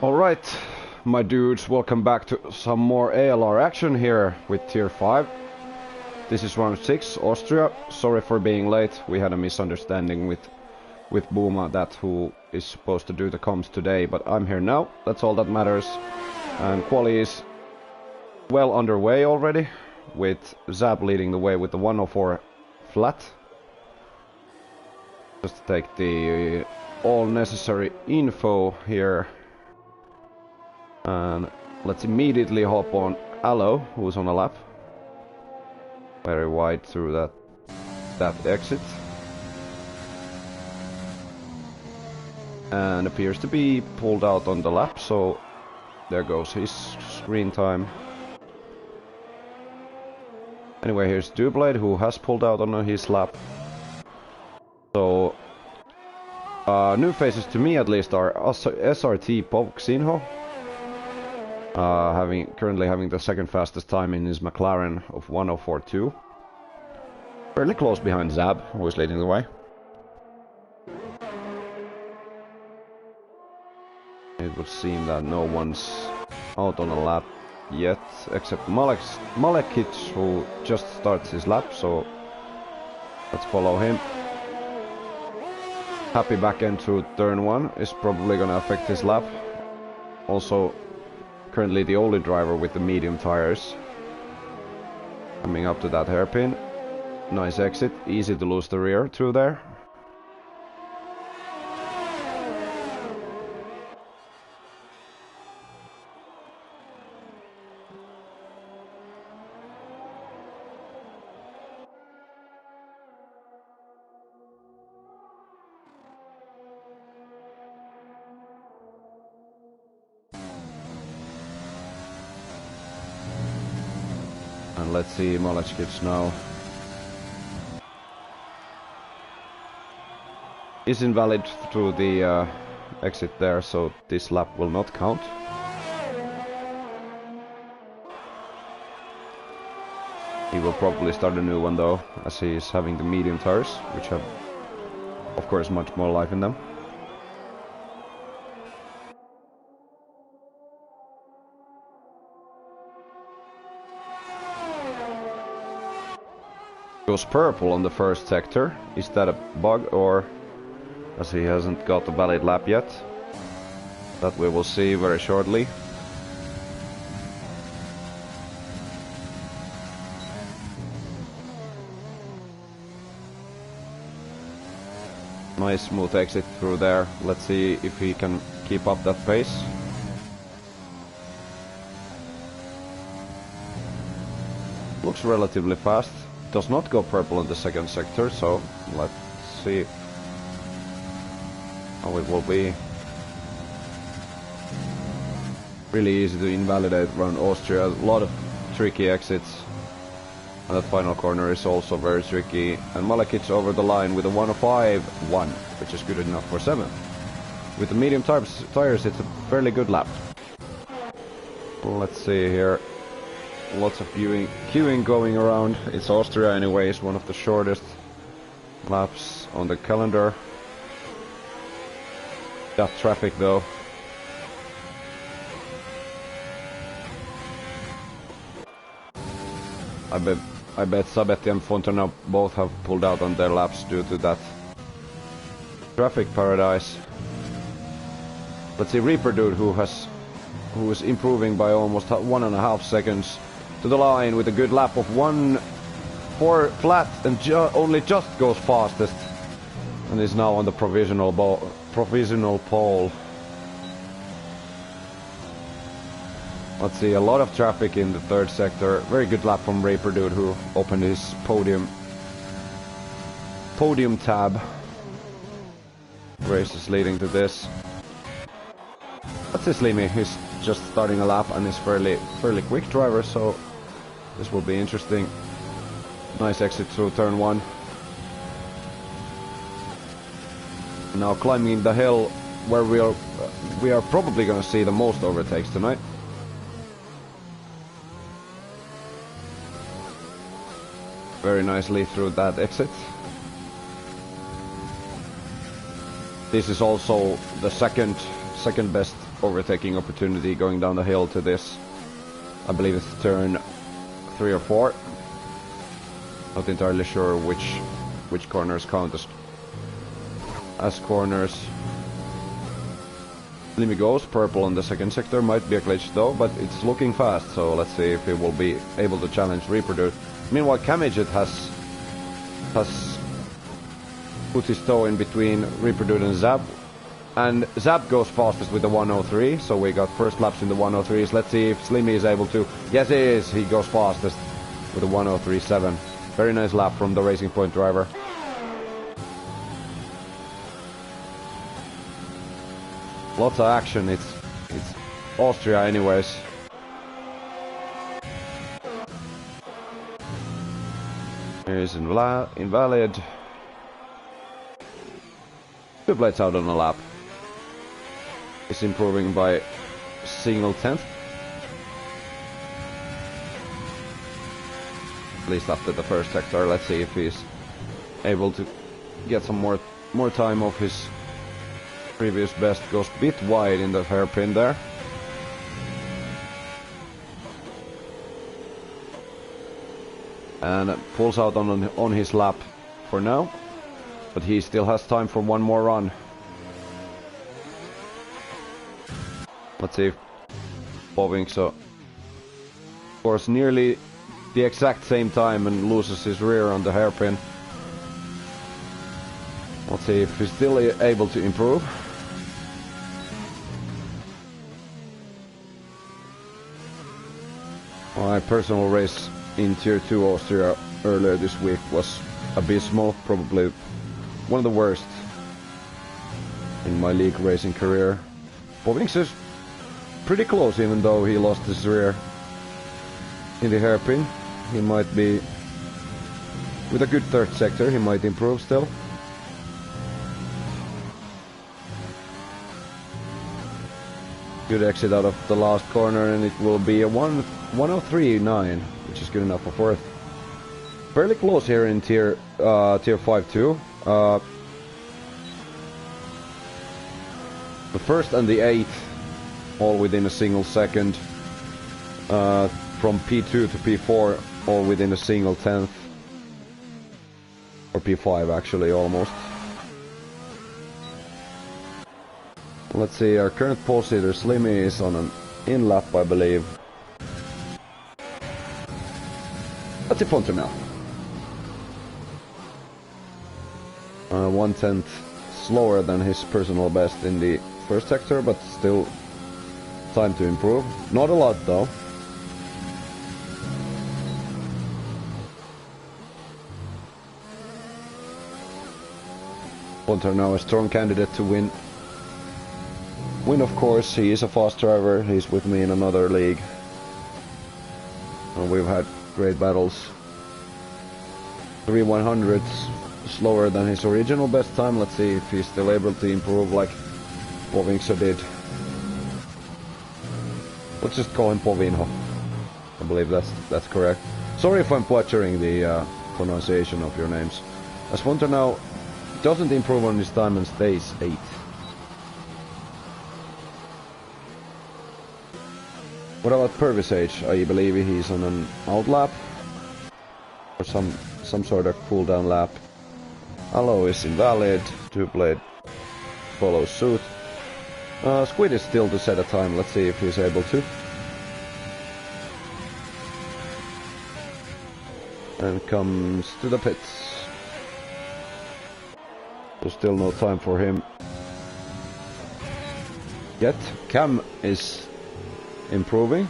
Alright, my dudes, welcome back to some more ALR action here with Tier 5. This is round 6, Austria. Sorry for being late, we had a misunderstanding with Booma, that who is supposed to do the comms today, but I'm here now, that's all that matters. And quali is well underway already, with Zab leading the way with the 104 flat. Just to take the all necessary info here. And let's immediately hop on Aero, who's on a lap. Very wide through that exit. And appears to be pulled out on the lap, so there goes his screen time. Anyway, here's Dublade, who has pulled out on his lap. So, new faces to me at least are SRT Povxinho. Currently having the second fastest time in his McLaren of 1:04.2. Fairly close behind Zab, who is leading the way. It would seem that no one's out on a lap yet, except Malekic, who just starts his lap, so let's follow him. Happy back end through turn 1 is probably gonna affect his lap. Also, currently the only driver with the medium tires. Coming up to that hairpin. Nice exit, easy to lose the rear through there. And let's see Malechkic now. Is invalid through the exit there, so this lap will not count. He will probably start a new one though, as he is having the medium tires, which have of course much more life in them. Goes purple on the first sector. Is that a bug, or as he hasn't got a valid lap yet? That we will see very shortly. Nice smooth exit through there. Let's see if he can keep up that pace. Looks relatively fast. Does not go purple in the second sector, so let's see how it will be. Really easy to invalidate around Austria, a lot of tricky exits. And that final corner is also very tricky. And Malekic over the line with a 1:05.1, which is good enough for 7th. With the medium tires, it's a fairly good lap. Let's see here. Lots of queuing going around. It's Austria anyways, one of the shortest laps on the calendar. That traffic though. I bet Sabetti and Fontana both have pulled out on their laps due to that traffic paradise. Let's see Reaper Dude, who is improving by almost 1.5 seconds to the line with a good lap of 1:04 flat, and only just goes fastest, and is now on the provisional pole. Let's see, a lot of traffic in the third sector. Very good lap from Reaper Dude, who opened his podium tab. Race is leading to this. Let's see Slimy, he's just starting a lap and is fairly quick driver, so this will be interesting. Nice exit through turn 1. Now climbing the hill where we are probably gonna see the most overtakes tonight. Very nicely through that exit. This is also the second best overtaking opportunity going down the hill to this. I believe it's turn 3 or 4. Not entirely sure which corners count as corners. Slimmy goes, purple on the second sector, might be a glitch though, but it's looking fast, so let's see if he will be able to challenge Reproduce. Meanwhile, Kamijit has put his toe in between Reproduce and Zap, and Zap goes fastest with the 103, so we got first laps in the 103s. Let's see if Slimmy is able to. Yes, he is. He goes fastest with the 103.7. Very nice lap from the Racing Point driver. Lots of action. It's Austria anyways. Here's invalid. 2 blades out on a lap. Is improving by single tenth. At least after the first sector. Let's see if he's able to get some more time off his previous best. Goes a bit wide in the hairpin there. And pulls out on his lap for now. But he still has time for one more run. Let's see if Povinkso scores nearly the exact same time and loses his rear on the hairpin. Let's see if he's still able to improve. My personal race in Tier 2 Austria earlier this week was abysmal, probably one of the worst in my league racing career. Povinkso's pretty close, even though he lost his rear in the hairpin. He might be, with a good third sector, he might improve still. Good exit out of the last corner, and it will be a 103.9, which is good enough for fourth. Fairly close here in tier 5 too. The first and the 8th, all within a single second. From P2 to P4, all within a single tenth. Or P5 actually, almost. Let's see, our current pole sitter Slimmy is on an in lap, I believe. That's it, Fonter now. 1/10 slower than his personal best in the first sector, but still time to improve. Not a lot though. Fonter now a strong candidate to win. Of course, he is a fast driver. He's with me in another league. And we've had great battles. 3/100s slower than his original best time. Let's see if he's still able to improve like Povinkso did. Let's just call him Povinho. I believe that's correct. Sorry if I'm butchering the pronunciation of your names. As Fonter now doesn't improve on his time and stays 8th. What about Pervisage? I believe he's on an outlap or some sort of cooldown lap. Alloy is invalid. 2-blade follows suit. Squid is still to set a time. Let's see if he's able to. And comes to the pits. There's still no time for him yet. Cam is improving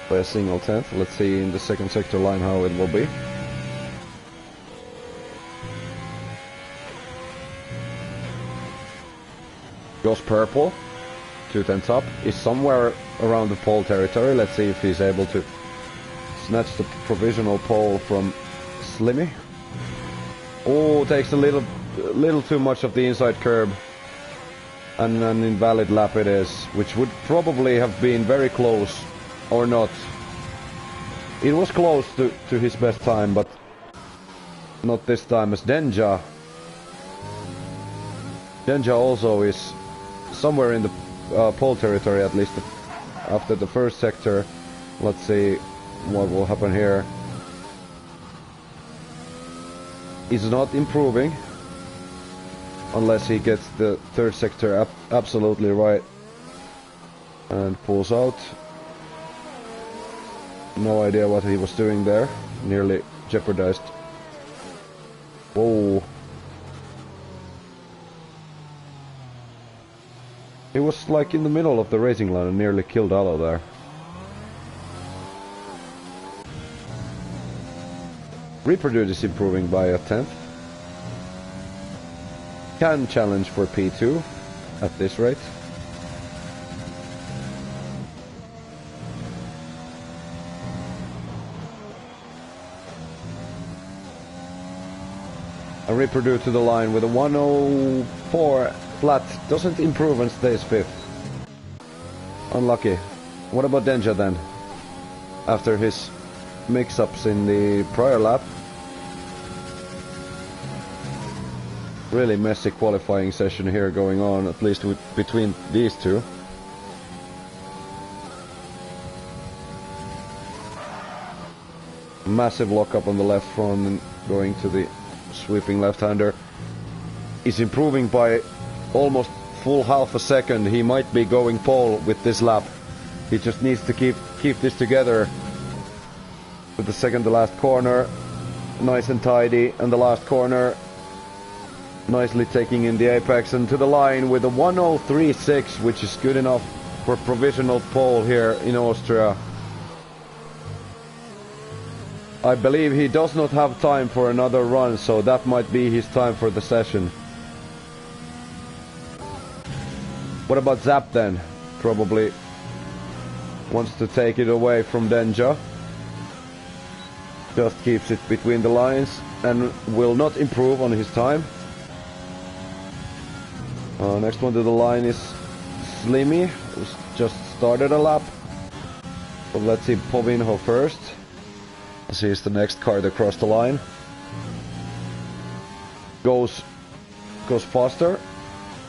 by a single tenth. Let's see in the second sector line how it will be. Goes purple, 2/10 up, is somewhere around the pole territory. Let's see if he's able to snatch the provisional pole from Slimmy. Oh, takes a little too much of the inside curb. And an invalid lap it is, which would probably have been very close, or not. It was close to his best time, but not this time as Denja. Denja also is somewhere in the pole territory at least after the first sector. Let's see what will happen here. He's not improving unless he gets the third sector absolutely right and pulls out. No idea what he was doing there. Nearly jeopardized. Whoa. He was like in the middle of the racing line and nearly killed Alo there. Reproduce is improving by a 10th. Can challenge for P2 at this rate. And Reproduce to the line with a 104 flat. Doesn't improve and stays 5th. Unlucky. What about Denja then? After his mix-ups in the prior lap. Really messy qualifying session here going on, at least between these two. Massive lockup on the left front and going to the sweeping left-hander. He's improving by almost full half a second. He might be going pole with this lap. He just needs to keep this together. With the second to last corner, nice and tidy, and the last corner nicely taking in the apex and to the line with a 103.6, which is good enough for provisional pole here in Austria. I believe he does not have time for another run, so that might be his time for the session. What about Zap then? Probably wants to take it away from Denja. Just keeps it between the lines and will not improve on his time. Next one to the line is Slimmy, who's just started a lap. So let's see Povinho first. As he is the next car to cross the line. Goes faster.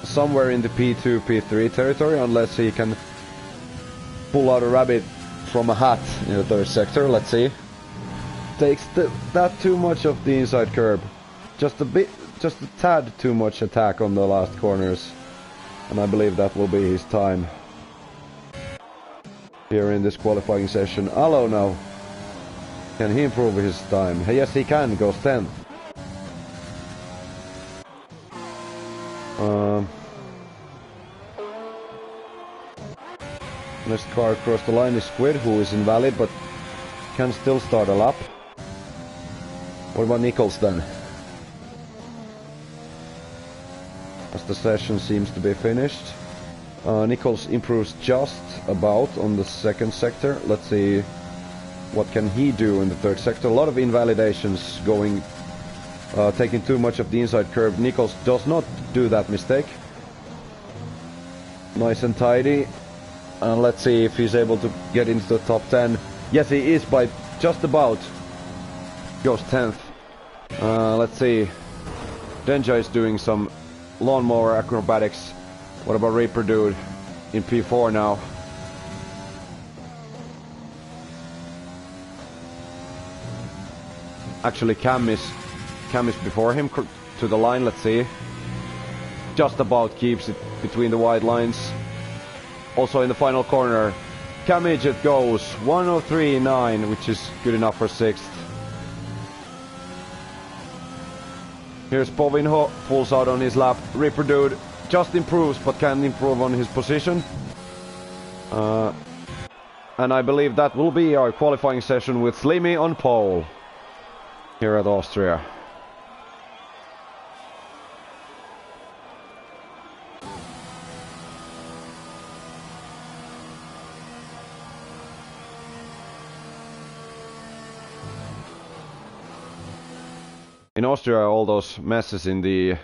Somewhere in the P2, P3 territory, unless he can pull out a rabbit from a hat in the third sector. Let's see. Takes that too much of the inside curb. Just a tad too much attack on the last corners. And I believe that will be his time here in this qualifying session. Alo now. Can he improve his time? Yes, he can. Goes 10th. Next car across the line is Squid, who is invalid, but can still start a lap. What about Nichols then? As the session seems to be finished. Nichols improves just about on the second sector. Let's see what can he do in the third sector. A lot of invalidations going, taking too much of the inside curve. Nichols does not do that mistake. Nice and tidy. And let's see if he's able to get into the top 10. Yes, he is by just about. Goes 10th. Let's see. Denja is doing some lawnmower acrobatics. What about Reproduce in P4 now? Actually, Cam is before him to the line. Let's see. Just about keeps it between the wide lines. Also in the final corner, Cam Midget goes 103.9, which is good enough for 6th. Here's Povinho, pulls out on his lap. Reproduce just improves, but can improve on his position. And I believe that will be our qualifying session with Slimmy on pole here at Austria. In Austria, all those messes in the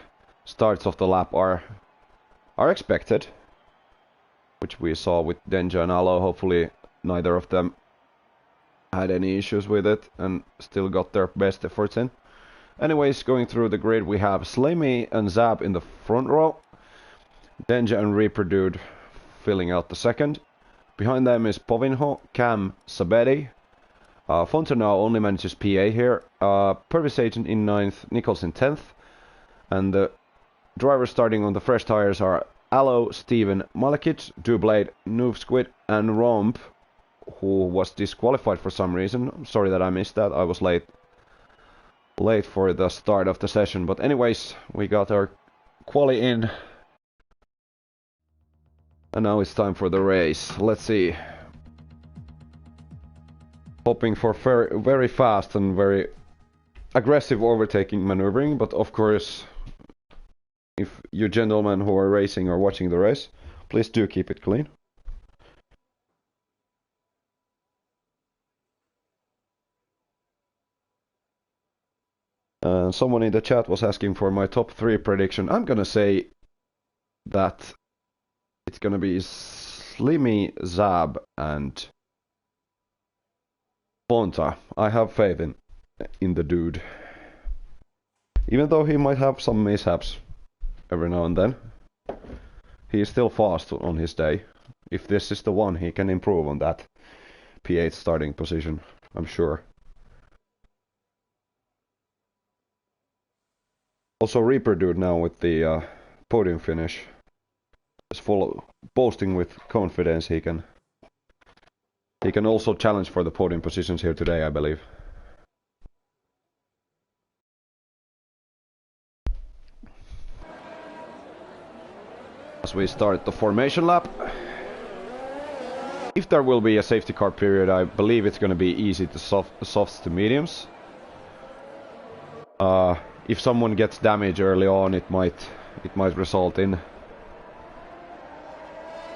starts of the lap are expected, which we saw with Denja and Alo. Hopefully neither of them had any issues with it and still got their best efforts in. Anyways, going through the grid, we have Slimmy and Zap in the front row. Denja and Reaper Dude filling out the second. Behind them is Povinho, Cam, Sabedi. Fontenau only manages PA here. Purvis Agent in 9th, Nichols in 10th. And the drivers starting on the fresh tires are Allo, Steven, Malakic, Dublade, Noob Squid, and Romp, who was disqualified for some reason. I'm sorry that I missed that. I was late for the start of the session. But anyways, we got our quali in. And now it's time for the race. Let's see. Hoping for very fast and very aggressive overtaking maneuvering, but of course, if you gentlemen who are racing or watching the race, please do keep it clean. Someone in the chat was asking for my top 3 prediction. I'm gonna say that it's gonna be Slimmy, Zab, and Ponta. I have faith in the dude. Even though he might have some mishaps every now and then, he is still fast on his day. If this is the one, he can improve on that P8 starting position, I'm sure. Also Reaper Dude now with the podium finish is boasting with confidence. He can also challenge for the podium positions here today, I believe. As we start the formation lap. If there will be a safety car period, I believe it's going to be easy to softs to mediums. If someone gets damage early on, it might result in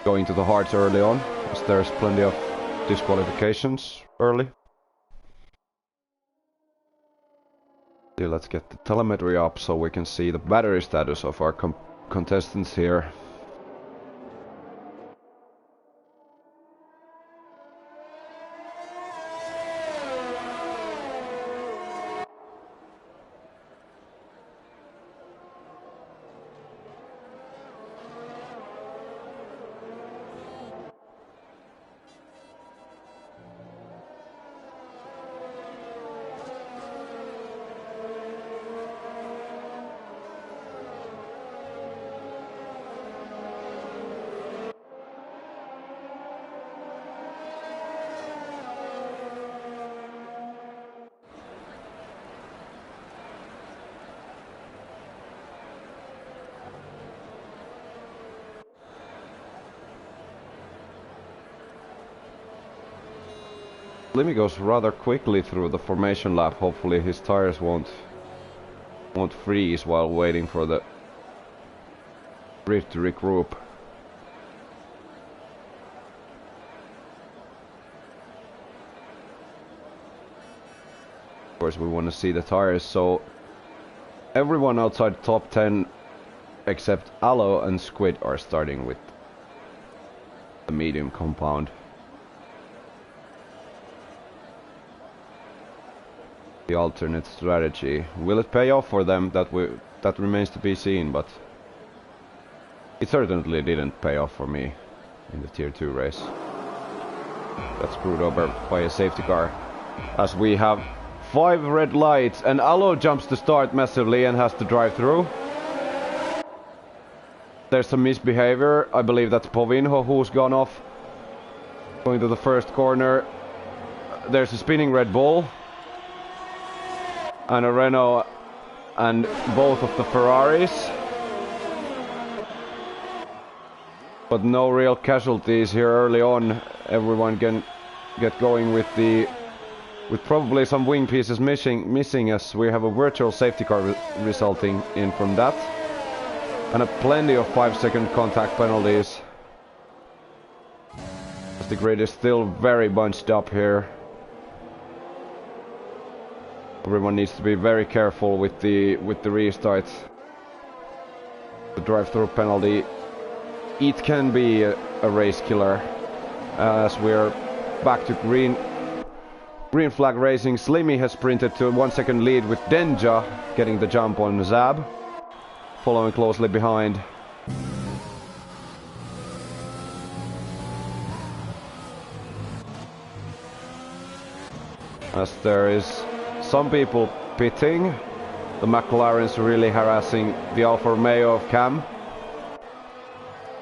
going to the hards early on, as there's plenty of disqualifications early. Let's get the telemetry up so we can see the battery status of our contestants here. Limmy goes rather quickly through the formation lap. Hopefully his tires won't freeze while waiting for the grid to regroup. Of course we want to see the tires, so everyone outside top 10 except Allo and Squid are starting with the medium compound. The alternate strategy. Will it pay off for them? That remains to be seen, but it certainly didn't pay off for me in the Tier 2 race. Got screwed over by a safety car. As we have 5 red lights and Allo jumps to start massively and has to drive through. There's some misbehavior. I believe that's Povinho who's gone off. Going to the first corner. There's a spinning Red Bull. And a Renault and both of the Ferraris. But no real casualties here early on. Everyone can get going with probably some wing pieces missing as we have a virtual safety car resulting in from that. And plenty of 5-second contact penalties. As the grid is still very bunched up here. Everyone needs to be very careful with the restarts. The drive-through penalty, it can be a race killer. As we're back to green flag racing, Slimmy has sprinted to a 1-second lead with Denja getting the jump on Zab, following closely behind. as there is some people pitting. The McLaren's really harassing the Alfa Romeo of Cam.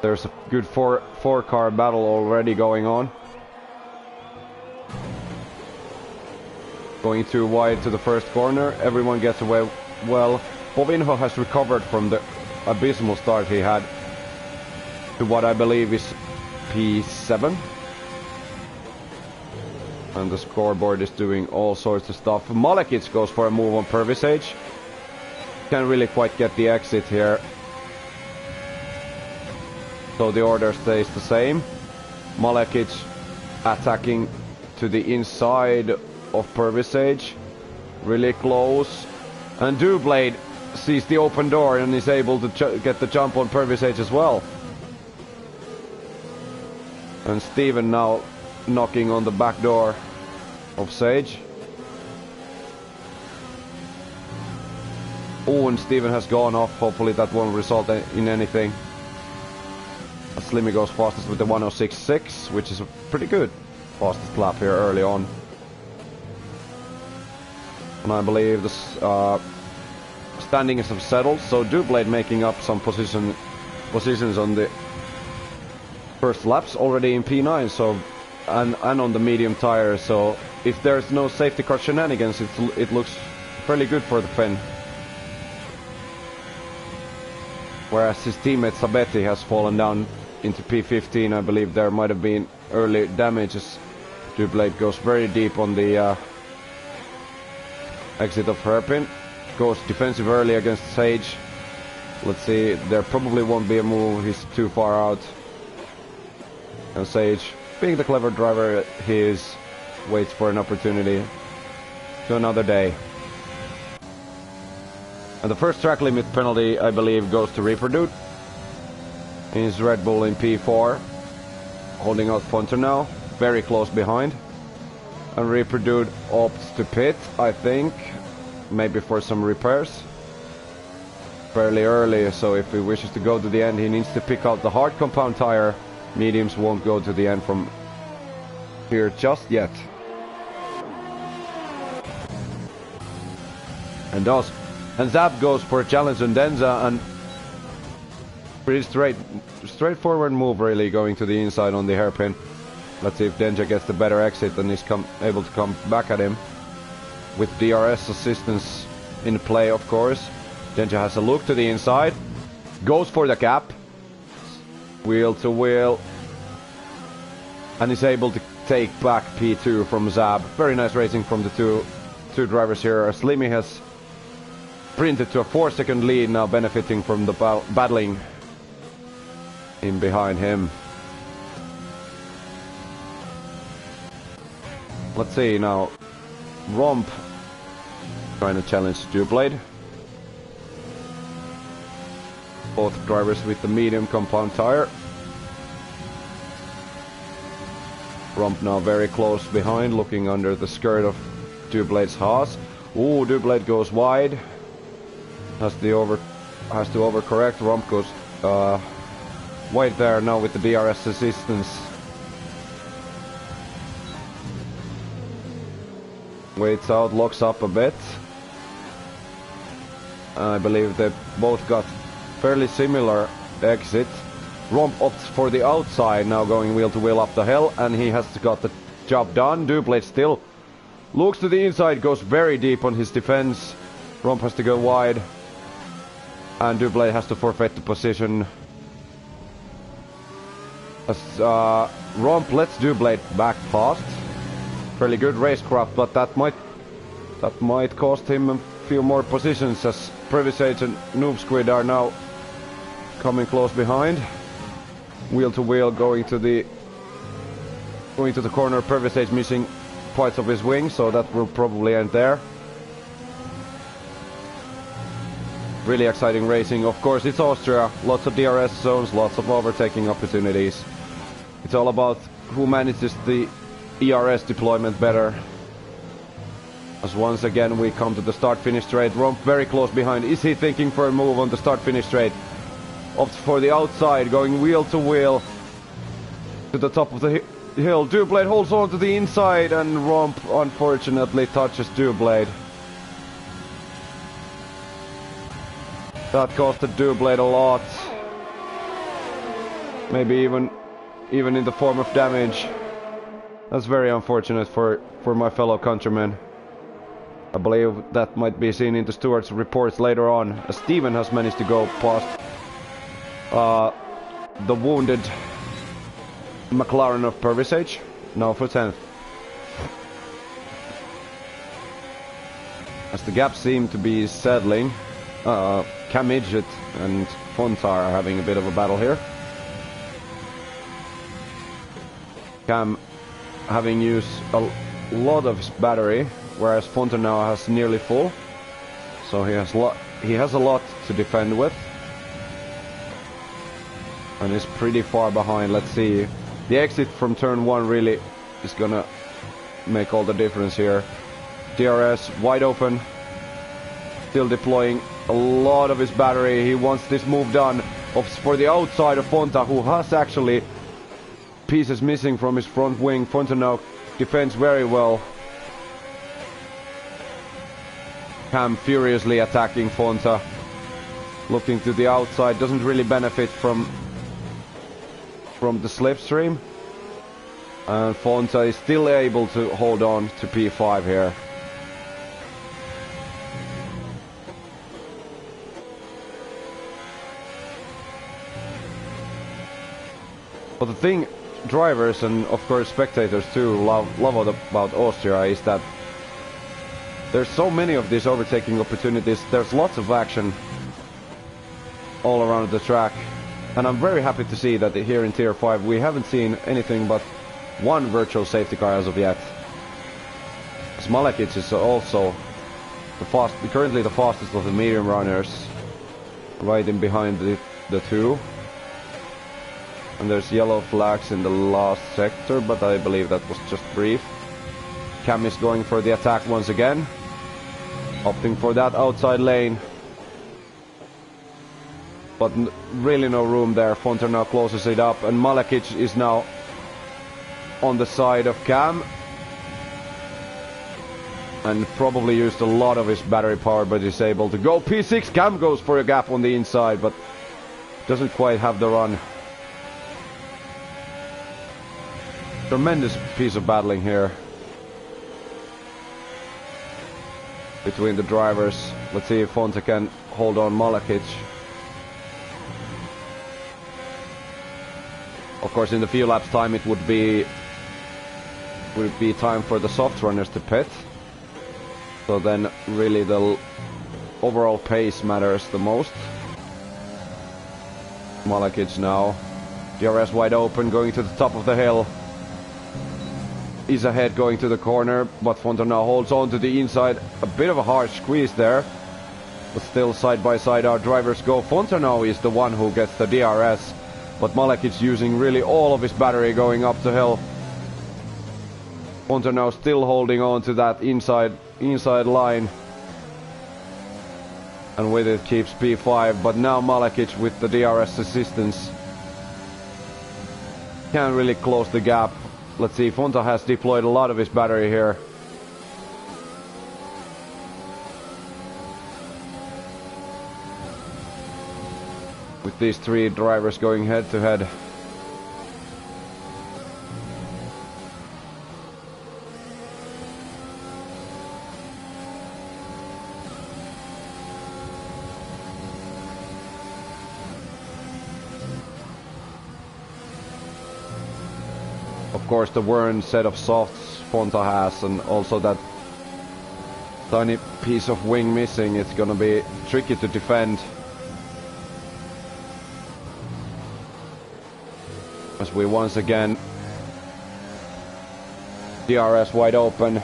There's a good four-car battle already going on. Going too wide to the first corner, everyone gets away well. Bovinho has recovered from the abysmal start he had to what I believe is P7. And the scoreboard is doing all sorts of stuff. Malekic goes for a move on Pervisage. Can't really quite get the exit here. So the order stays the same. Malekic attacking to the inside of Pervisage. Really close. And Doublade sees the open door and is able to get the jump on Pervisage as well. And Steven now knocking on the back door of Sage. Oh, and Steven has gone off. Hopefully that won't result in anything. Slimmy goes fastest with the 106.6, which is a pretty good fastest lap here early on. And I believe the standings have settled, so Doublade making up some positions on the first laps already in P9, so and on the medium tire. So if there's no safety car shenanigans, it looks fairly good for the Finn. Whereas his teammate Sabetti has fallen down into P15. I believe there might have been early damages. Doublade goes very deep on the exit of Hairpin. Goes defensive early against Sage. Let's see, there probably won't be a move, he's too far out. And Sage, being the clever driver he is, waits for an opportunity to another day. And the first track limit penalty, I believe, goes to Reproduce. Is Red Bull in P4, holding out Fonter now, very close behind. And Reproduce opts to pit, I think, maybe for some repairs. Fairly early, so if he wishes to go to the end, he needs to pick out the hard compound tire. Mediums won't go to the end from here just yet. And does. And Zab goes for a challenge on Denza, and pretty straightforward move really, going to the inside on the hairpin. Let's see if Denja gets the better exit and is able to come back at him. With DRS assistance in play, of course. Denja has a look to the inside. Goes for the gap. Wheel to wheel. And is able to take back P2 from Zab. Very nice racing from the two drivers here. Slimmy has printed to a 4-second lead now, benefiting from the battling in behind him. Let's see now. Romp trying to challenge Doublade. Both drivers with the medium compound tire. Romp now very close behind, looking under the skirt of Doublade's Haas. Ooh, Doublade goes wide. Has to overcorrect. Romp goes wide there now with the DRS assistance. Waits out, locks up a bit. I believe they both got fairly similar exit. Romp opts for the outside, now going wheel to wheel up the hill, and he has got the job done. Doublade still looks to the inside, goes very deep on his defense. Romp has to go wide, and Doublade has to forfeit the position. As Romp lets Doublade back fast. Fairly good racecraft, but that might cost him a few more positions, as Previsage and Noob Squid are now coming close behind. Wheel to wheel, going to the corner. Previsage missing parts of his wing, so that will probably end there. Really exciting racing. Of course, it's Austria. Lots of DRS zones, lots of overtaking opportunities. It's all about who manages the ERS deployment better. As once again we come to the start-finish straight. Romp very close behind. Is he thinking for a move on the start-finish straight? Opts for the outside, going wheel to wheel to the top of the hill. Doublade holds on to the inside and Romp unfortunately touches Doublade. That costed Doublade a lot. Maybe even in the form of damage. That's very unfortunate for my fellow countrymen. I believe that might be seen in the Stewart's reports later on, as Steven has managed to go past the wounded McLaren of Pervisage, now for 10th. As the gaps seem to be settling, Cam Midget and Fonta are having a bit of a battle here. Cam having used a lot of his battery, whereas Fonta now has nearly full, so he has a lot to defend with, and is pretty far behind. Let's see, the exit from turn 1 really is gonna make all the difference here. DRS wide open, still deploying a lot of his battery. He wants this move done for the outside of Fonta, who has actually pieces missing from his front wing. Fonta now defends very well. Cam furiously attacking Fonta, looking to the outside, doesn't really benefit from the slipstream, and Fonta is still able to hold on to P5 here. But the thing drivers and of course spectators too love about Austria is that there's so many of these overtaking opportunities. There's lots of action all around the track, and I'm very happy to see that here in Tier 5 we haven't seen anything but one virtual safety car as of yet. As Malekic is also currently the fastest of the medium runners, right in behind the two. And there's yellow flags in the last sector, but I believe that was just brief. Cam is going for the attack once again, opting for that outside lane. But really no room there. Fonter now closes it up, and Malekic is now on the side of Cam. And probably used a lot of his battery power, but is able to go P6. Cam goes for a gap on the inside, but doesn't quite have the run. Tremendous piece of battling here between the drivers. Let's see if Fonta can hold on Malekic. Of course, in the few laps time it would be time for the soft runners to pit. So then really the overall pace matters the most. Malekic now, DRS wide open, going to the top of the hill. Is ahead going to the corner, but Fonta now holds on to the inside. A bit of a hard squeeze there, but still side by side our drivers go. Fonta now is the one who gets the DRS, but Malekic using really all of his battery going up the hill. Fonta now still holding on to that inside line, and with it keeps P5, but now Malekic with the DRS assistance can't really close the gap. Let's see, Fonta has deployed a lot of his battery here. With these three drivers going head to head. Of course, the Wern set of softs Fonta has, and also that tiny piece of wing missing, it's gonna be tricky to defend. As we once again DRS wide open,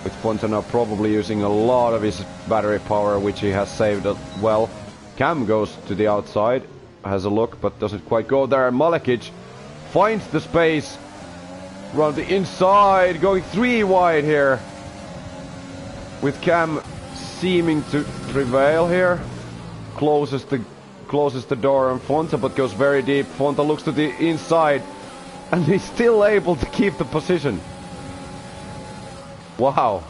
with Fonta now probably using a lot of his battery power, which he has saved well. Cam goes to the outside, has a look, but doesn't quite go there. Malekic finds the space around the inside, going 3 wide here, with Cam seeming to prevail here. Closes the door on Fonta, but goes very deep. Fonta looks to the inside, And he's still able to keep the position. Wow.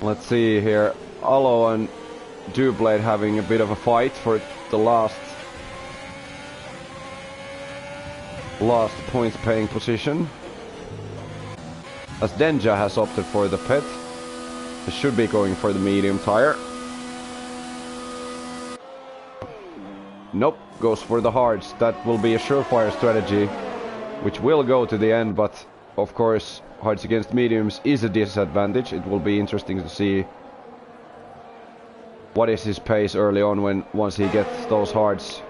Let's see here. Alo and Dublade having a bit of a fight for the last points paying position. As Denja has opted for the pit. He should be going for the medium tire. Nope, goes for the hards. That will be a surefire strategy, which will go to the end, but of course hards against mediums is a disadvantage. It will be interesting to see what is his pace early on once he gets those hards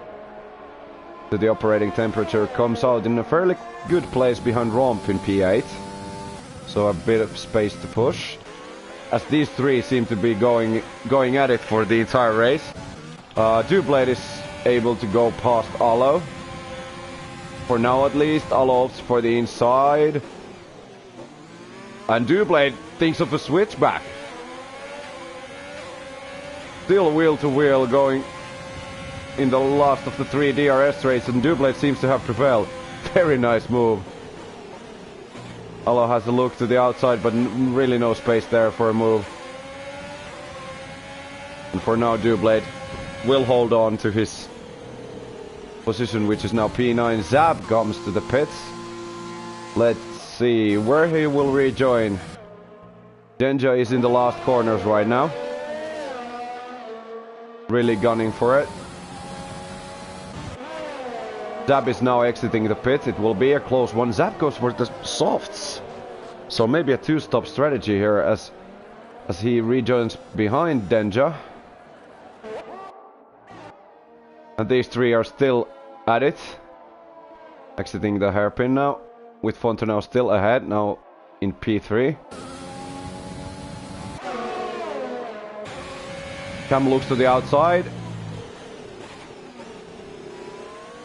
to the operating temperature. Comes out in a fairly good place behind Romp in P8, so a bit of space to push, as these three seem to be going at it for the entire race. Dublade is able to go past Alo. For now at least, Alo opts for the inside. And Dublade thinks of a switchback. Still wheel to wheel going in the last of the 3 DRS races, and Dublade seems to have prevailed. Very nice move. Alo has a look to the outside, but really no space there for a move. And for now Dublade will hold on to his position, which is now P9. Zab comes to the pits. Let's see where he will rejoin. Denja is in the last corners right now. Really gunning for it. Zab is now exiting the pit. It will be a close one. Zab goes for the softs. So maybe a 2-stop strategy here as he rejoins behind Denja. And these three are still at it. Exiting the hairpin now, with Fontenau still ahead, now in P3. Cam looks to the outside.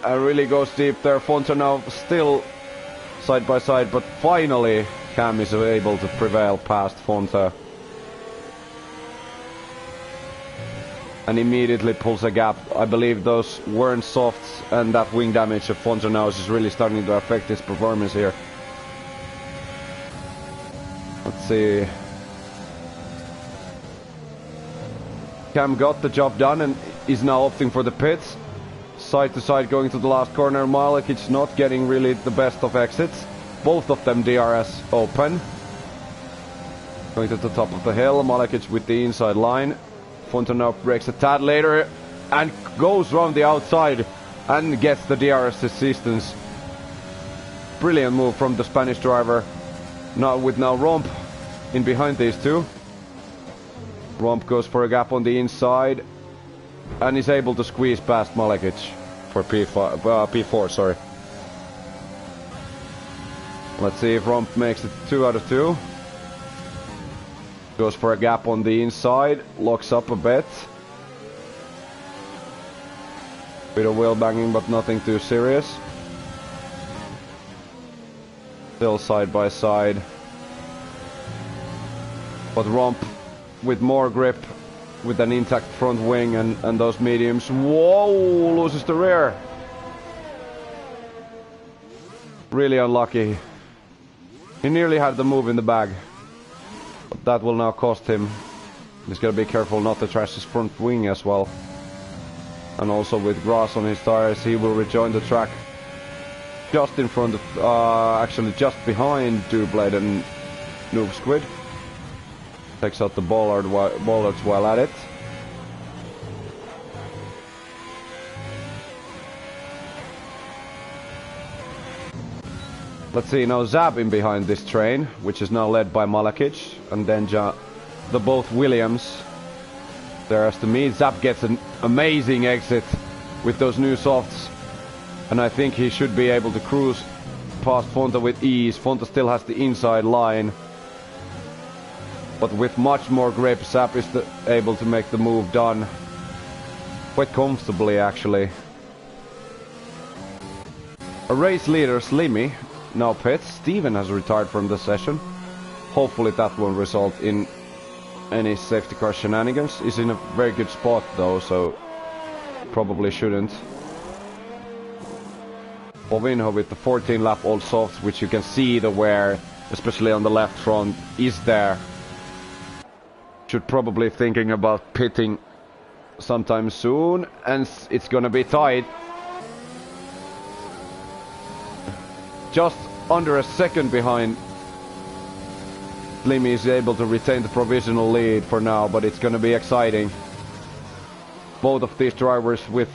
And really goes deep there. Fontenau still side by side, but finally Cam is able to prevail past Fonte. And immediately pulls a gap. I believe those weren't softs, and that wing damage of Fontenau is really starting to affect his performance here. Let's see. Cam got the job done and is now opting for the pits. Side to side going to the last corner. Malekic not getting really the best of exits. Both of them DRS open. Going to the top of the hill. Malekic with the inside line. Fontenau breaks a tad later and goes round the outside and gets the DRS assistance. Brilliant move from the Spanish driver. Now Romp in behind these two. Romp goes for a gap on the inside and is able to squeeze past Malekic for P4, sorry. Let's see if Romp makes it 2 out of 2. Goes for a gap on the inside, locks up a bit. Bit of wheel banging, but nothing too serious. Still side by side. But Romp with more grip, with an intact front wing and those mediums. Whoa, loses the rear. Really unlucky. He nearly had the move in the bag. But that will now cost him. He's got to be careful not to trash his front wing as well. And also with grass on his tires, he will rejoin the track just in front of, actually just behind Dublade and Noob Squid. Takes out the bollards while at it. Let's see, now Zab in behind this train, which is now led by Malekic, and then the both Williams. There as to me, Zab gets an amazing exit with those new softs, and I think he should be able to cruise past Fonte with ease. Fonte still has the inside line, but with much more grip, Zab is able to make the move done quite comfortably actually. A race leader, Slimmy, now pits. Steven has retired from the session. Hopefully that won't result in any safety car shenanigans. He's in a very good spot though, so probably shouldn't. Bovinho with the 14 lap old softs, which you can see the wear, especially on the left front, is there. Should probably thinking about pitting sometime soon, and it's gonna be tight. Just under a second behind. Slimmy is able to retain the provisional lead for now, but it's gonna be exciting. Both of these drivers with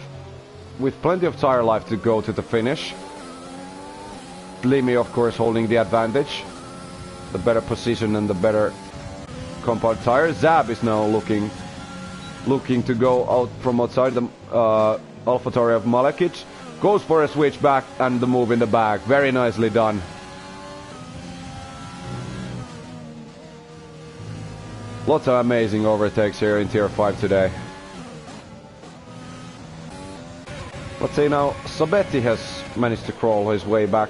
plenty of tire life to go to the finish. Slimmy, of course, holding the advantage, the better position and the better compound tire. Zab is now looking to go out from outside the AlphaTauri of Malakic. Goes for a switchback and the move in the back. Very nicely done. Lots of amazing overtakes here in Tier 5 today. Let's see now, Sabetti has managed to crawl his way back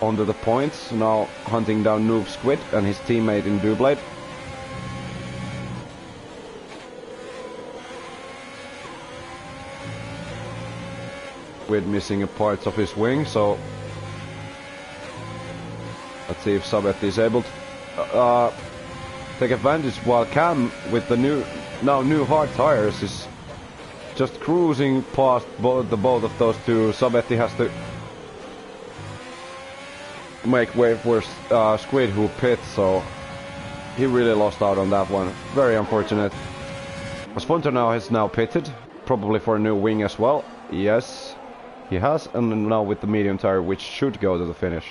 onto the points, now hunting down Noob Squid and his teammate in Doublade. Squid missing a part of his wing, so let's see if Sabetti is able to take advantage, while Cam with the new hard tires is just cruising past both of those two. Sabetti has to make way for Squid, who pits, so he really lost out on that one. Very unfortunate. Spontor now has pitted, probably for a new wing as well. Yes, he has, and now with the medium tire, which should go to the finish.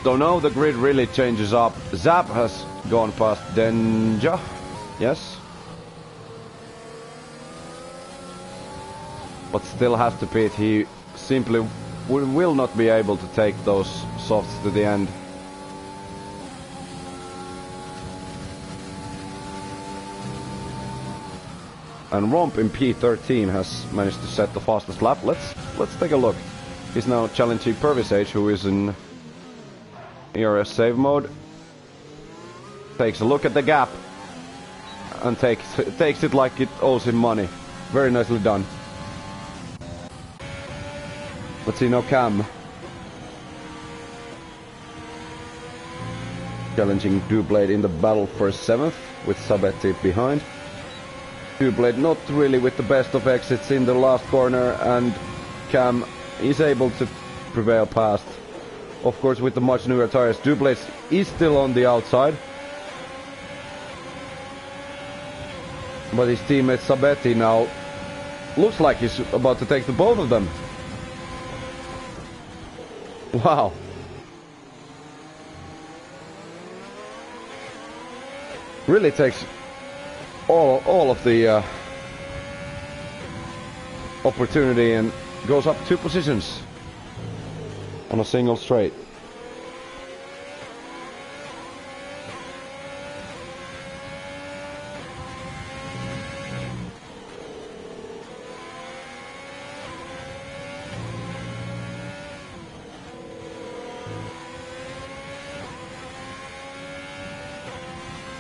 So now the grid really changes up. Zap has gone past Denja. Yes. But still has to pit. He simply will not be able to take those softs to the end. And Romp in P13 has managed to set the fastest lap. Let's take a look. He's now challenging Pervisage, who is in ERS save mode. Takes a look at the gap and takes it like it owes him money. Very nicely done. Let's see now Cam. Challenging Doublade in the battle for 7th with Sabetti behind. Doublade not really with the best of exits in the last corner, and Cam is able to prevail past. Of course, with the much newer tires, Doublade is still on the outside. But his teammate Sabetti now looks like he's about to take the both of them. Wow. Really takes all of the opportunity and goes up 2 positions on a single straight.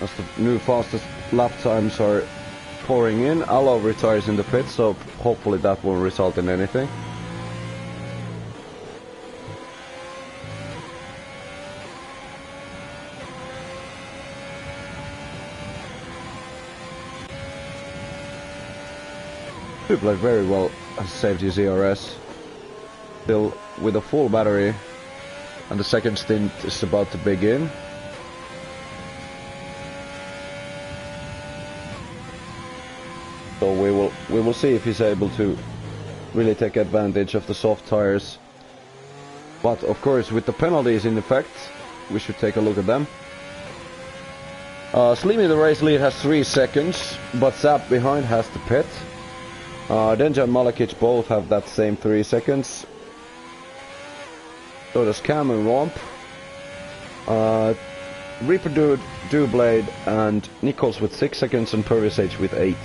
As the new fastest lap times are pouring in, Allo retires in the pit, so hopefully that will result in anything. Doublade very well has saved his ERS. Still with a full battery, and the second stint is about to begin. So we will see if he's able to really take advantage of the soft tires. But of course, with the penalties in effect, we should take a look at them. Slimmy, the race lead, has 3 seconds, but Zap behind has to pit. Denja and Malakic both have that same 3 seconds. So does Cam and Romp. Reaper, Doublade and Nichols with 6 seconds and Pervisage with 8.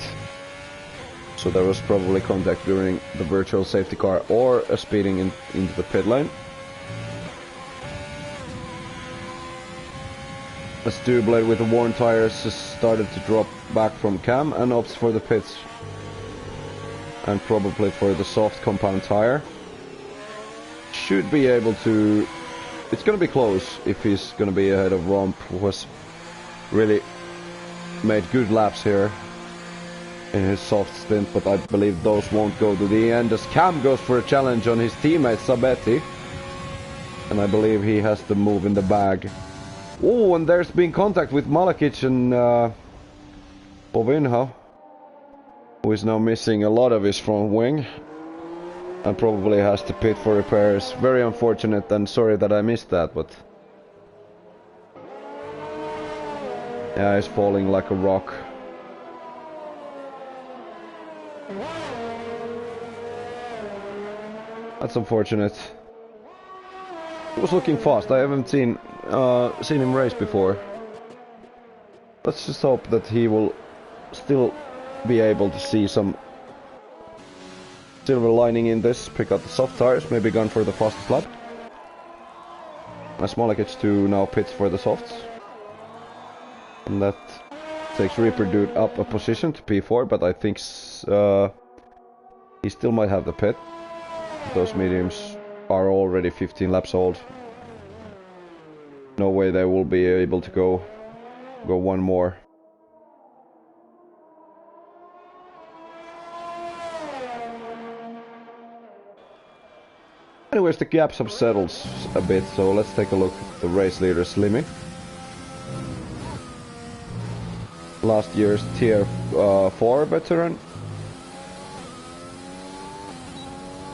So there was probably contact during the virtual safety car or a speeding into the pit lane. Stu Blade with the worn tires has started to drop back from cam and opts for the pits. And probably for the soft compound tire. Should be able to... It's gonna be close if he's gonna be ahead of Romp, who has really made good laps here in his soft stint, but I believe those won't go to the end as Cam goes for a challenge on his teammate Sabetti. And I believe he has the move in the bag. Oh, and there's been contact with Malakic and Povinho, who is now missing a lot of his front wing and probably has to pit for repairs. Very unfortunate, and sorry that I missed that, but yeah, he's falling like a rock. That's unfortunate. He was looking fast. I haven't seen him race before. Let's just hope that he will still be able to see some silver lining in this. Pick up the soft tires, maybe gone for the fastest lap. As Malakic to now pits for the softs. And that takes Reaper Dude up a position to P4, but I think he still might have the pit. Those mediums are already 15 laps old. No way they will be able to go one more. Anyways, the gaps have settled a bit, so let's take a look at the race leader Slimmy. Last year's tier 4 veteran.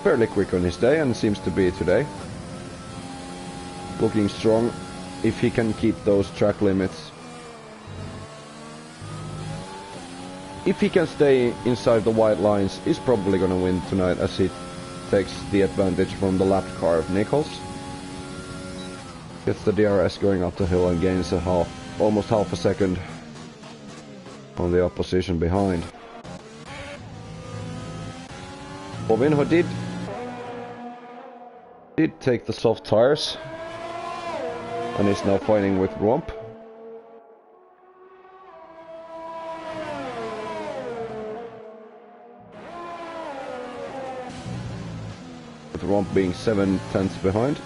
Fairly quick on his day, and seems to be today. Looking strong if he can keep those track limits. If he can stay inside the white lines, he's probably gonna win tonight, as he takes the advantage from the lap car of Nichols. Gets the DRS going up the hill and gains almost half a second on the opposition behind. Povinho did take the soft tires and is now fighting with Romp. With Romp being 7/10 behind.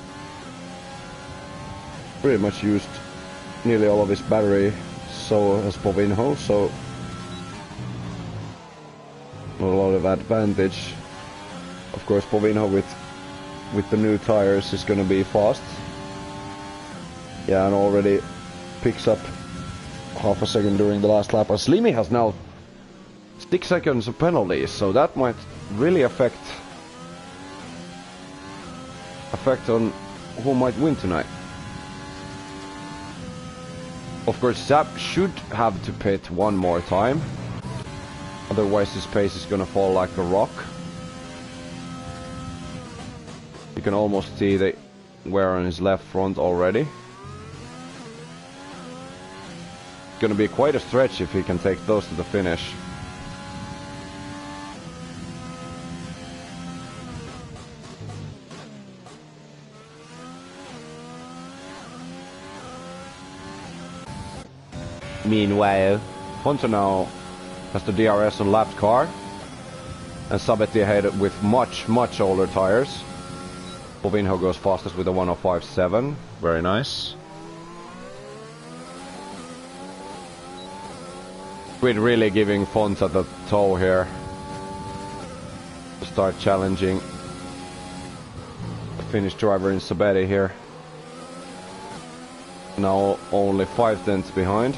Pretty much used nearly all of his battery, so has Povinho, so not a lot of advantage. Of course, Povinho with the new tires is gonna be fast. Yeah, and already picks up half a second during the last lap. Slimy has now 6 seconds of penalties, so that might really affect on who might win tonight. Of course, Zap should have to pit one more time, otherwise his pace is gonna fall like a rock. You can almost see the wear on his left front already. Gonna be quite a stretch if he can take those to the finish. Meanwhile, Fonto now has the DRS on lap car, and Sabetti ahead with much older tires. Povinho goes fastest with a 105.7, very nice. We're really giving Fonta the toe here to start challenging the Finnish driver in Sabetti here. Now only 5/10 behind.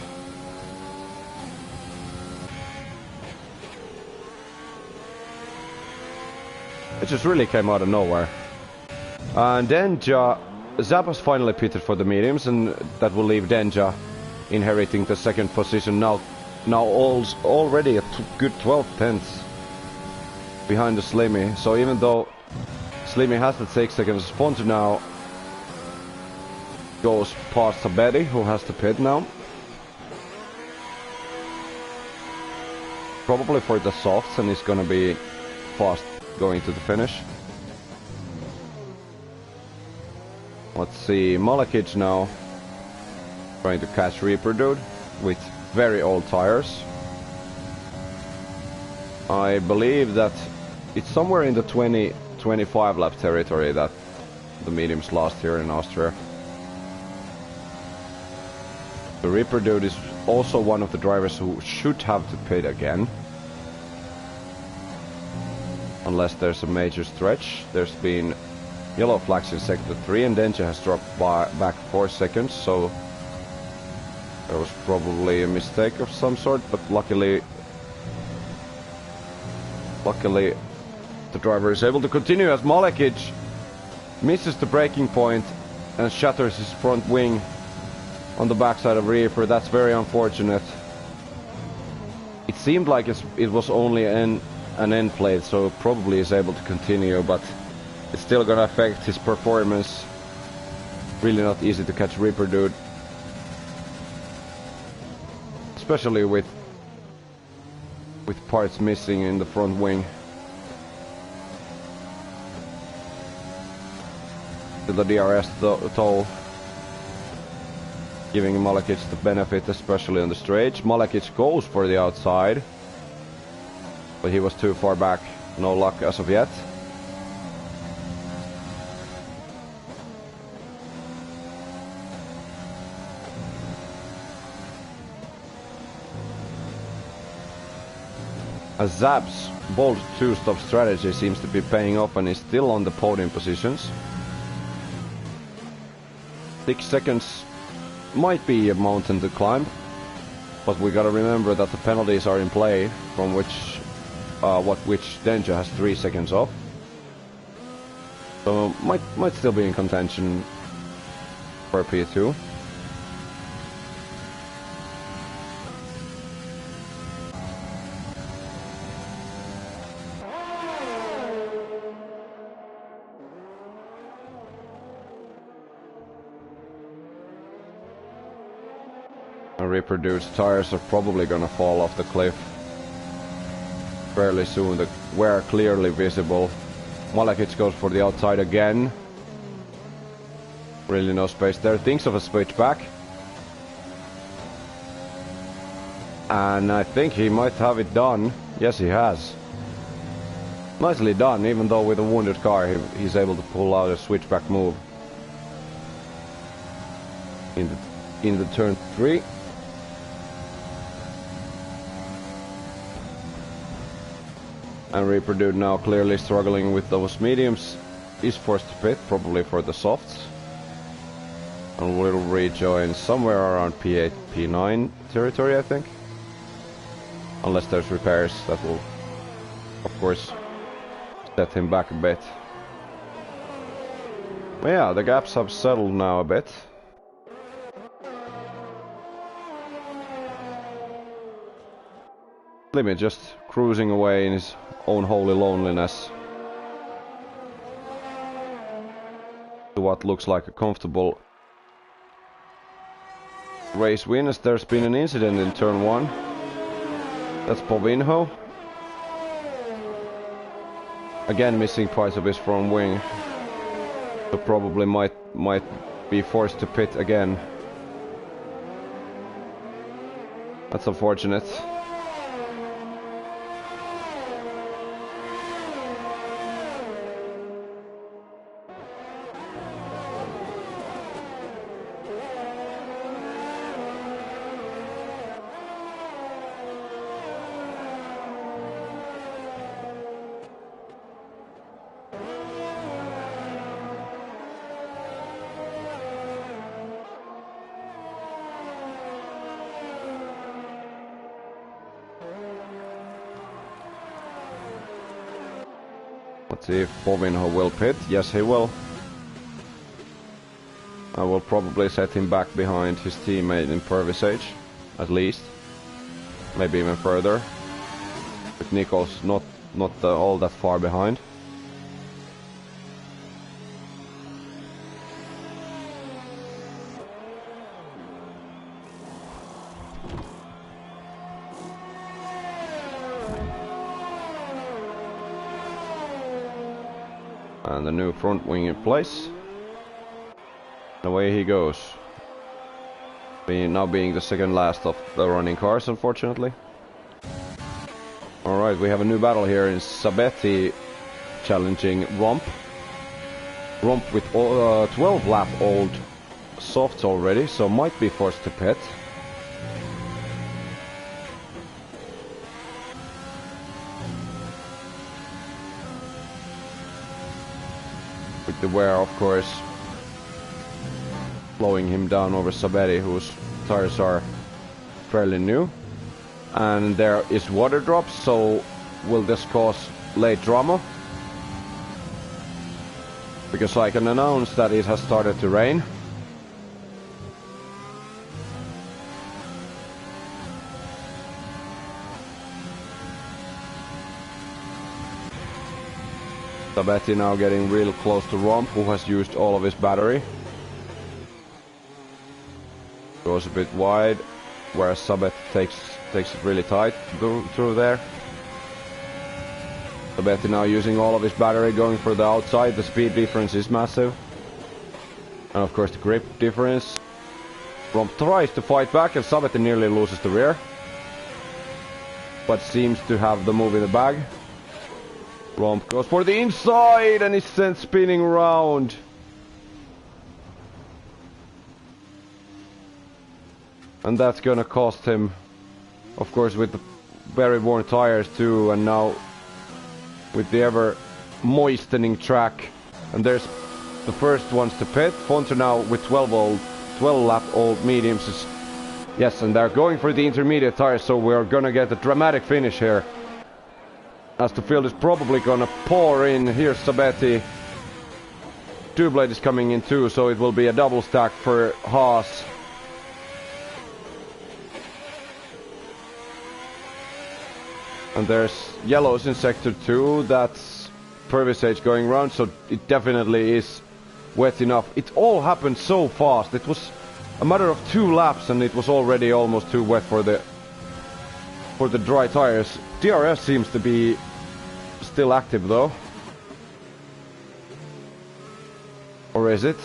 It just really came out of nowhere. And Denja, Zappa's finally pitted for the mediums, and that will leave Denja inheriting the second position now already a good 12/10 behind the Slimmy. So even though Slimmy has the 6 seconds, Fonto now goes past Sabetti, who has to pit now. Probably for the softs, and he's gonna be fast going to the finish. Let's see, Malakic now trying to catch Reaper Dude with very old tires. I believe that it's somewhere in the 20-25 lap territory that the mediums lost here in Austria. The Reaper Dude is also one of the drivers who should have to pit again. Unless there's a major stretch. There's been yellow flags in sector 3 and Denja has dropped back 4 seconds, so there was probably a mistake of some sort, but luckily the driver is able to continue as Malekic misses the braking point and shatters his front wing on the backside of Reaper. That's very unfortunate. It seemed like it was only an end plate, so probably is able to continue, but it's still gonna affect his performance. Really not easy to catch Reaper Dude, especially with parts missing in the front wing. To the DRS toll, giving Malekic the benefit, especially on the straight. Malekic goes for the outside, but he was too far back. No luck as of yet. As Zab's bold two-stop strategy seems to be paying off and is still on the podium positions. 6 seconds might be a mountain to climb, but we gotta remember that the penalties are in play, from which Denja has 3 seconds off. So might still be in contention for P2. Reaper Dude's tires are probably gonna fall off the cliff fairly soon. The wear clearly visible. Malekic goes for the outside again. Really no space there. Thinks of a switchback. And I think he might have it done. Yes, he has. Nicely done, even though with a wounded car he's able to pull out a switchback move in the turn 3. And Reaper Dude, now clearly struggling with those mediums, is forced to pit, probably for the softs. And will rejoin somewhere around P8, P9 territory, I think. Unless there's repairs, that will, of course, set him back a bit. But yeah, the gaps have settled now a bit. Limit just cruising away in his own holy loneliness to what looks like a comfortable race win, as there's been an incident in turn 1. That's Povinho. Again missing parts of his front wing, so probably might be forced to pit again. That's unfortunate. Let's see if Povinho will pit. Yes, he will. I will probably set him back behind his teammate in Pervisage, at least. Maybe even further. With Nico's not all that far behind. And the new front wing in place. Away he goes. Now being the second last of the running cars, unfortunately. Alright, we have a new battle here in Sabetti challenging Romp. Romp with 12 lap old softs already, so might be forced to pit. With the wear, of course, slowing him down over Sabetti, whose tires are fairly new. And there is water drops, so will this cause late drama? Because I can announce that it has started to rain. Sabetti now getting real close to Romp, who has used all of his battery. Goes a bit wide, whereas Sabetti takes it really tight through there. Sabetti now using all of his battery, going for the outside. The speed difference is massive. And of course the grip difference. Romp tries to fight back and Sabetti nearly loses the rear. But seems to have the move in the bag. Romp goes for the inside and is sent spinning around. And that's gonna cost him, of course, with the very worn tires too, and now with the ever moistening track. And there's the first ones to pit. Fonter now with 12 lap old mediums. Yes, and they're going for the intermediate tires, so we're gonna get a dramatic finish here. As the field is probably gonna pour in. Here's Sabetti. Two-blade is coming in too, so it will be a double stack for Haas. And there's yellows in sector 2, that's Pervisage going round, so it definitely is wet enough. It all happened so fast. It was a matter of 2 laps and it was already almost too wet for the dry tires. DRS seems to be still active though. Or is it?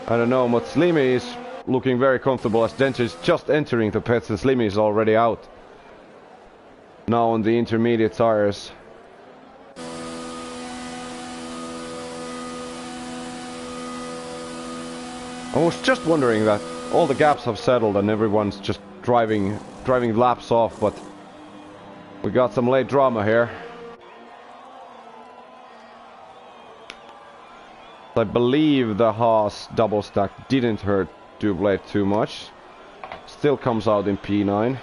I don't know, but Slimy is looking very comfortable as Dench is just entering the pits and Slimy is already out. Now on the intermediate tires. I was just wondering that all the gaps have settled and everyone's just driving laps off, but we got some late drama here. I believe the Haas double stack didn't hurt Dublade too much. Still comes out in P9.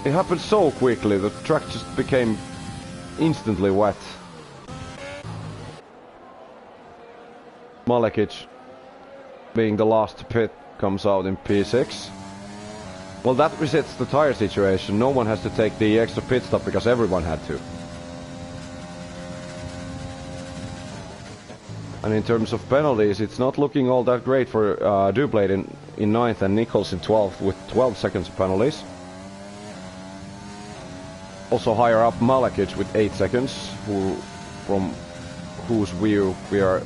It happened so quickly, the track just became instantly wet. Malekic, being the last to pit, comes out in P6. Well, that resets the tire situation. No one has to take the extra pit stop because everyone had to. And in terms of penalties, it's not looking all that great for Dublade in 9th and Nichols in 12th with 12 seconds of penalties. Also higher up Malekic with 8 seconds, from whose view we are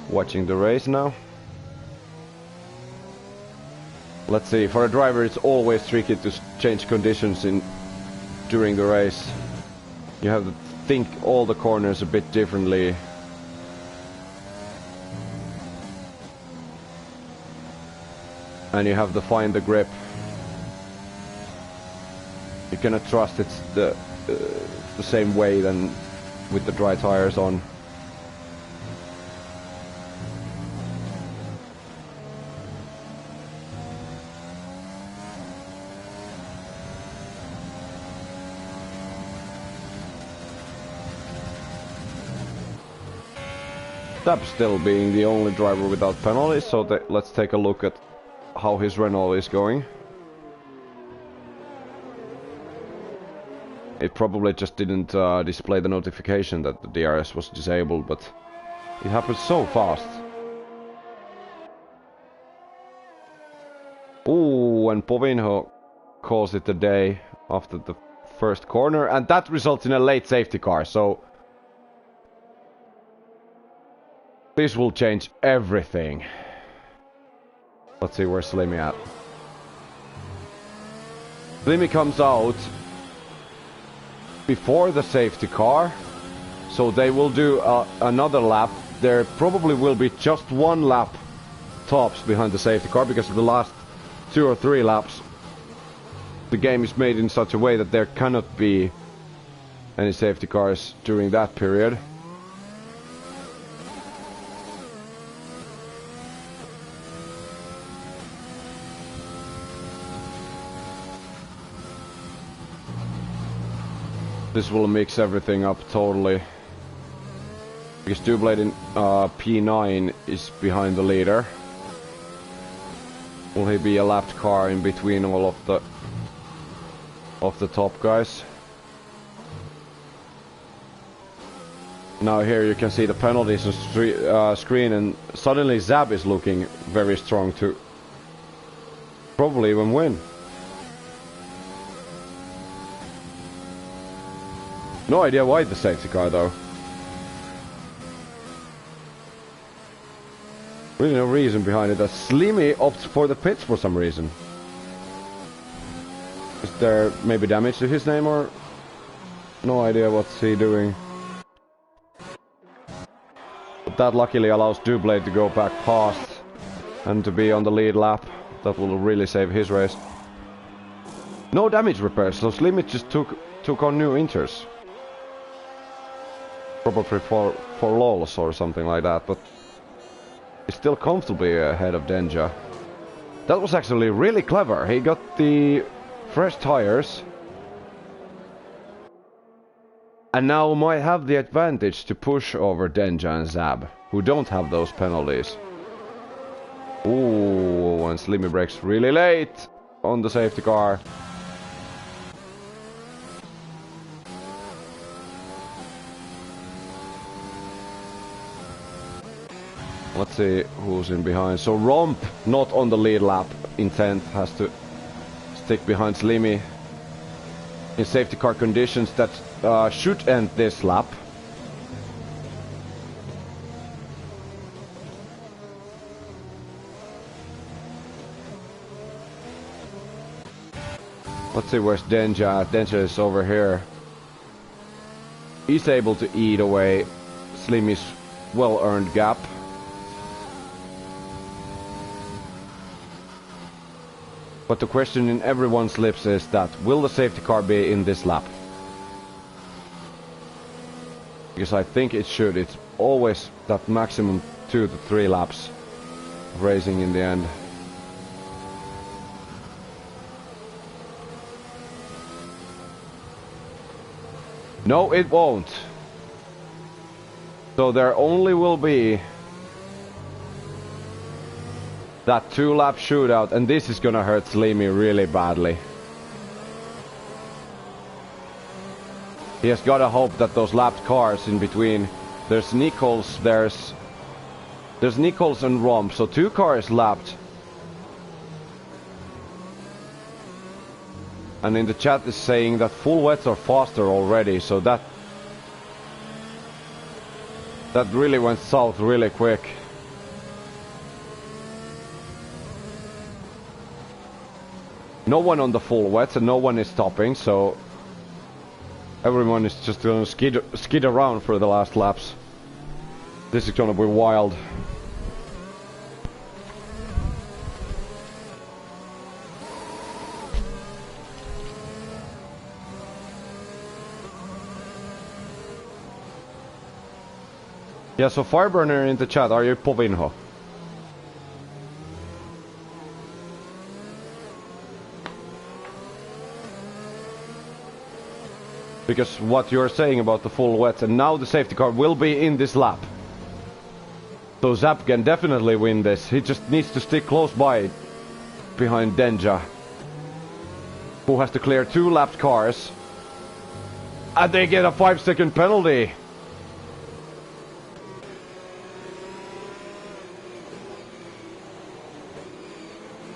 watching the race now. Let's see, for a driver it's always tricky to change conditions during the race. You have to think all the corners a bit differently. And you have to find the grip. You cannot trust it's the same way than with the dry tires on. Stab still being the only driver without penalties, so let's take a look at how his Renault is going. It probably just didn't display the notification that the DRS was disabled, but it happened so fast. Ooh, and Povinho calls it a day after the first corner, and that results in a late safety car, so This will change everything. Let's see where's Slimmy at. Slimmy comes out before the safety car, so they will do another lap. There probably will be just one lap tops behind the safety car, because of the last 2 or 3 laps the game is made in such a way that there cannot be any safety cars during that period. This will mix everything up totally. Because Doublade in P9 is behind the leader. Will he be a lapped car in between all of the top guys? Now here you can see the penalties on screen, and suddenly Zab is looking very strong to probably even win. No idea why the safety car though. Really no reason behind it. That Slimmy opts for the pits for some reason. Is there maybe damage to his name, or no idea what's he doing? But that luckily allows Doublade to go back past and to be on the lead lap. That will really save his race. No damage repairs, so Slimmy just took on new inters. Probably for lols or something like that, but he's still comfortably ahead of Denja. That was actually really clever. He got the fresh tires and now might have the advantage to push over Denja and Zab, who don't have those penalties. Ooh, and Slimmy brakes really late on the safety car. Let's see who's in behind. So Romp, not on the lead lap in 10th, has to stick behind Slimmy in safety car conditions that should end this lap. Let's see where's Denja at. Denja is over here. He's able to eat away Slimmy's well-earned gap. But the question in everyone's lips is that, will the safety car be in this lap? Because I think it should. It's always that maximum 2 to 3 laps of racing in the end. No, it won't. So there only will be that 2-lap shootout, and this is gonna hurt Slimmy really badly. He has gotta hope that those lapped cars in between, there's Nichols, there's Nichols and Romp, so 2 cars lapped. And in the chat is saying that full wets are faster already, so that really went south really quick. No one on the full wets and no one is stopping, so everyone is just gonna skid around for the last laps. This is gonna be wild. Yeah, so Fireburner in the chat, are you Povinho? Because what you're saying about the full wets, and now the safety car will be in this lap. So Zap can definitely win this. He just needs to stick close by behind Denja, who has to clear 2 lapped cars. And they get a 5-second penalty.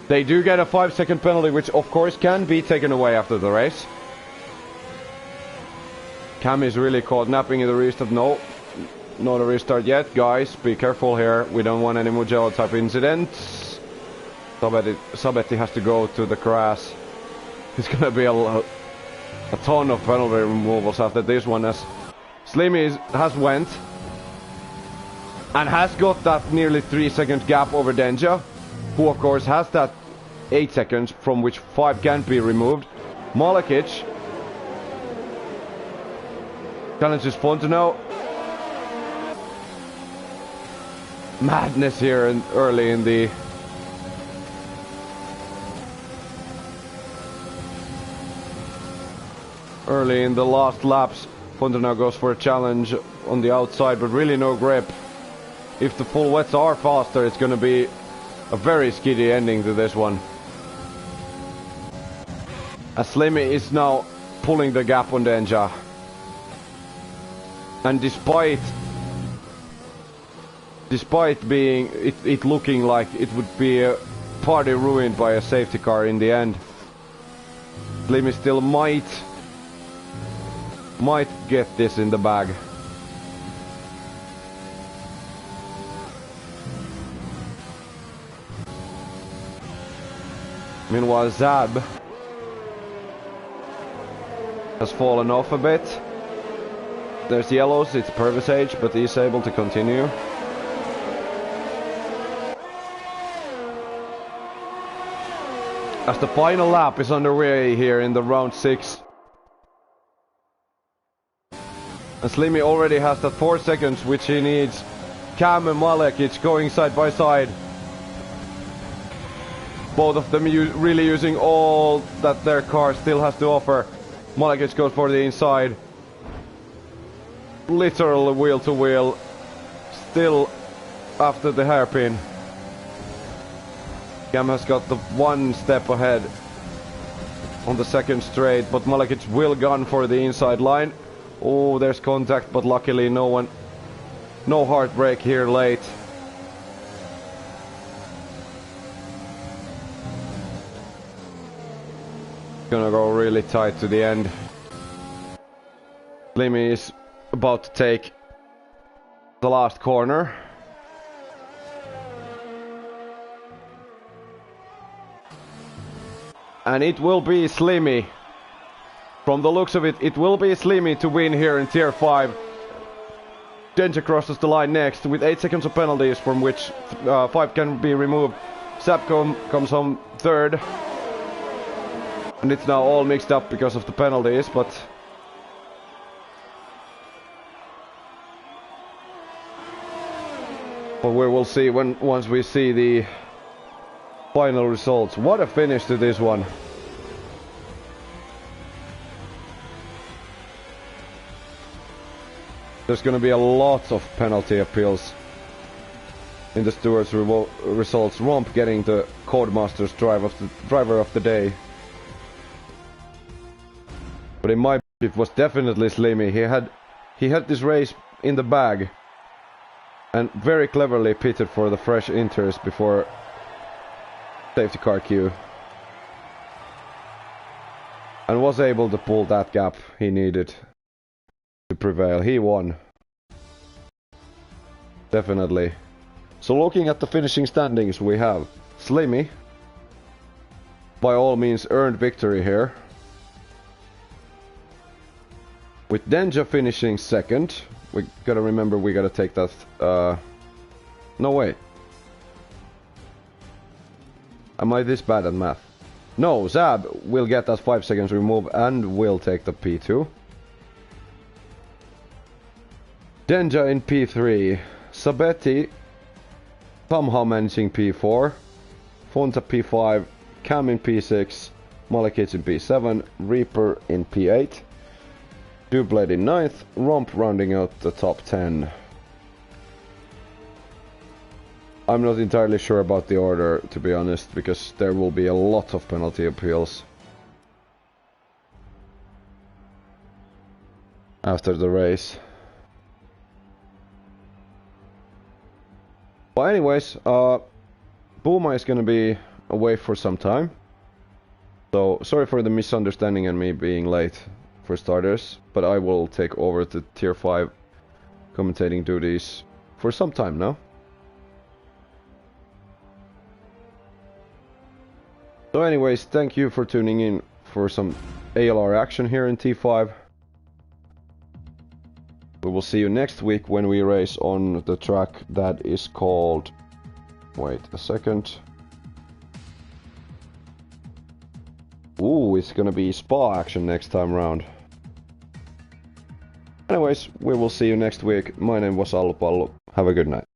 They do get a 5-second penalty, which of course can be taken away after the race. Cam is really caught napping in the restart. No, Not a restart yet, guys. Be careful here. We don't want any Mugello type incidents. Sabetti has to go to the grass. It's gonna be a ton of penalty removals after this one, as Slimmy has went and has got that nearly 3-second gap over Denja, who of course has that 8 seconds from which 5 can be removed. Malakic challenges Fontano. Madness here early in the last laps. Fontana goes for a challenge on the outside, but really no grip. If the full wets are faster, it's going to be a very skiddy ending to this one. As Slimmy is now pulling the gap on Denja. And despite being it looking like it would be a party ruined by a safety car in the end, Slimmy still might get this in the bag. Meanwhile, Zab has fallen off a bit. There's yellows, it's Pervisage, but he's able to continue. As the final lap is underway here in the round 6. And Slimmy already has that 4 seconds which he needs. Cam and Malekic going side by side. Both of them really using all that their car still has to offer. Malekic goes for the inside. Literal wheel to wheel. Still after the hairpin. Cam has got the 1 step ahead on the second straight, but Malekic will gun for the inside line. Oh, there's contact, but luckily no heartbreak here late. Gonna go really tight to the end. Slimmy is about to take the last corner. And it will be Slimmy. From the looks of it, it will be Slimmy to win here in Tier 5. Denja crosses the line next with 8 seconds of penalties, from which 5 can be removed. Sapcom comes home third. And it's now all mixed up because of the penalties, but we will see once we see the final results. What a finish to this one. There's going to be a lot of penalty appeals in the stewards' results. Romp getting the Codemasters driver of the day. But in my it was definitely Slimmy. He had this race in the bag and very cleverly pitted for the fresh inters before safety car queue. And was able to pull that gap he needed to prevail. He won. Definitely. So looking at the finishing standings, we have Slimmy, by all means earned victory here. With Denja finishing second. We gotta remember we gotta take that... no wait. Am I this bad at math? No, Zab will get that 5 seconds remove and will take the P2. Denja in P3. Sabetti somehow managing P4. Fonta P5. Cam in P6. Malekic in P7. Reaper in P8. Dublade in 9th. Romp rounding out the top 10. I'm not entirely sure about the order, to be honest, because there will be a lot of penalty appeals after the race. But anyways, Booma is gonna be away for some time. So, sorry for the misunderstanding and me being late, for starters. But I will take over the Tier 5 commentating duties for some time now. So anyways, thank you for tuning in for some ALR action here in T5. We will see you next week when we race on the track that is called... Wait a second. Ooh, it's gonna be Spa action next time round. Anyways, we will see you next week. My name was Allu Pallu. Have a good night.